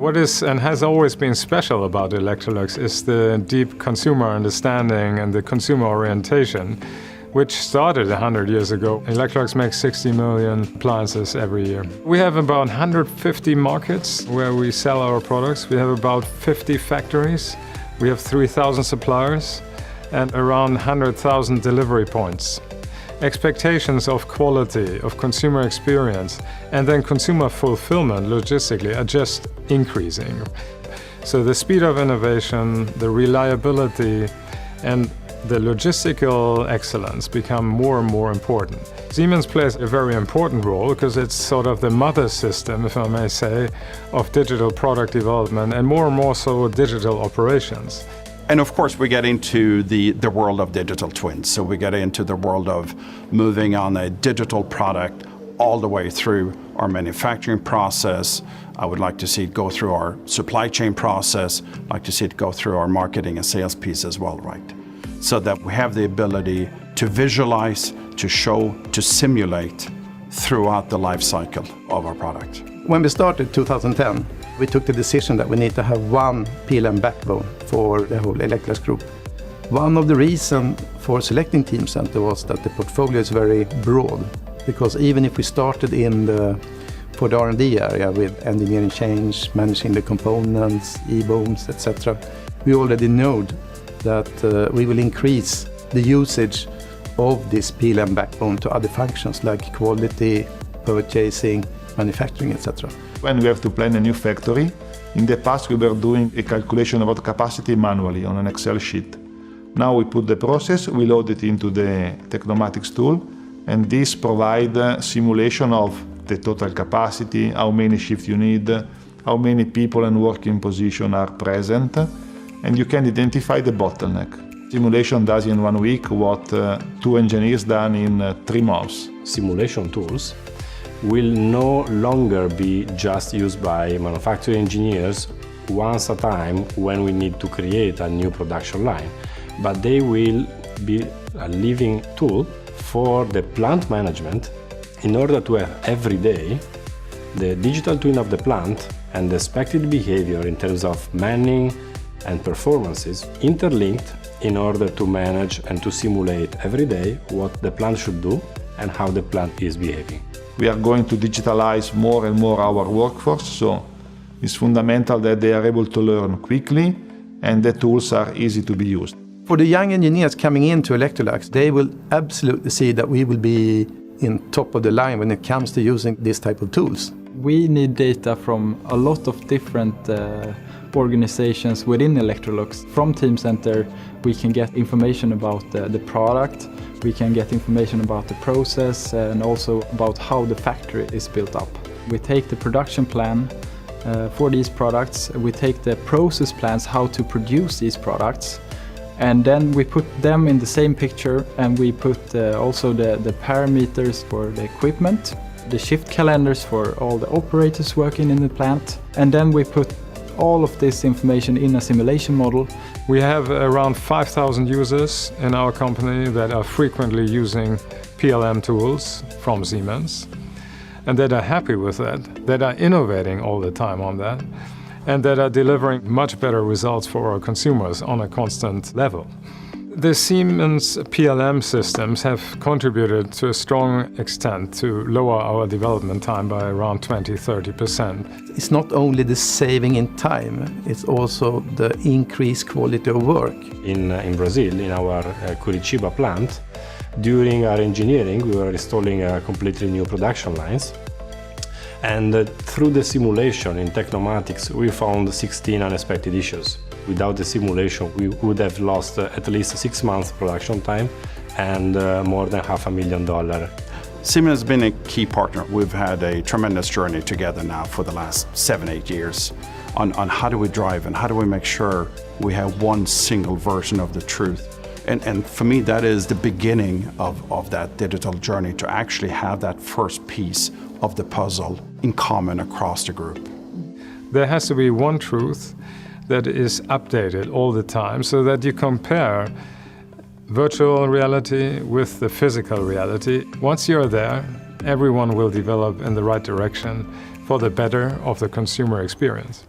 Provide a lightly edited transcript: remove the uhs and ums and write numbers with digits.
What is and has always been special about Electrolux is the deep consumer understanding and the consumer orientation, which started 100 years ago. Electrolux makes 60 million appliances every year. We have about 150 markets where we sell our products. We have about 50 factories. We have 3,000 suppliers and around 100,000 delivery points. Expectations of quality, of consumer experience, and then consumer fulfillment logistically are just increasing. So the speed of innovation, the reliability, and the logistical excellence become more and more important. Siemens plays a very important role because it's sort of the mother system, if I may say, of digital product development and more so digital operations. And of course we get into the world of digital twins. So we get into the world of moving on a digital product all the way through our manufacturing process. I would like to see it go through our supply chain process, like to see it go through our marketing and sales piece as well, right? So that we have the ability to visualize, to show, to simulate throughout the life cycle of our product. When we started 2010, we took the decision that we need to have one PLM backbone for the whole Electrolux group. One of the reasons for selecting Teamcenter was that the portfolio is very broad, because even if we started for the R&D area with engineering change, managing the components, e-booms, etc., we already know that we will increase the usage of this PLM backbone to other functions like quality, purchasing, manufacturing, etc. When we have to plan a new factory, in the past we were doing a calculation about capacity manually on an Excel sheet. Now we put the process, we load it into the Technomatics tool, and this provides a simulation of the total capacity, how many shifts you need, how many people and working position are present, and you can identify the bottleneck. Simulation does in 1 week what 2 engineers done in 3 months. Simulation tools will no longer be just used by manufacturing engineers once a time when we need to create a new production line, but they will be a living tool for the plant management in order to have every day the digital twin of the plant and the expected behavior in terms of manning and performances interlinked in order to manage and to simulate every day what the plant should do and how the plant is behaving. We are going to digitalize more and more our workforce, so it's fundamental that they are able to learn quickly and the tools are easy to be used. For the young engineers coming into Electrolux, they will absolutely see that we will be in top of the line when it comes to using this type of tools. We need data from a lot of different organizations within Electrolux. From Teamcenter, we can get information about the product, we can get information about the process and also about how the factory is built up. We take the production plan for these products, we take the process plans how to produce these products, and then we put them in the same picture and we put also the parameters for the equipment, the shift calendars for all the operators working in the plant, and then we put all of this information in a simulation model. We have around 5,000 users in our company that are frequently using PLM tools from Siemens and that are happy with that are innovating all the time on that, and that are delivering much better results for our consumers on a constant level. The Siemens PLM systems have contributed to a strong extent to lower our development time by around 20-30%. It's not only the saving in time, it's also the increased quality of work. In Brazil, in our Curitiba plant, during our engineering, we were installing completely new production lines. And through the simulation in Technomatics, we found 16 unexpected issues. Without the simulation, we would have lost at least 6 months production time and more than $500,000. Siemens has been a key partner. We've had a tremendous journey together now for the last 7-8 years on how do we drive and how do we make sure we have one single version of the truth. And for me, that is the beginning of that digital journey, to actually have that first piece of the puzzle in common across the group. There has to be one truth that is updated all the time so that you compare virtual reality with the physical reality. Once you're there, everyone will develop in the right direction for the better of the consumer experience.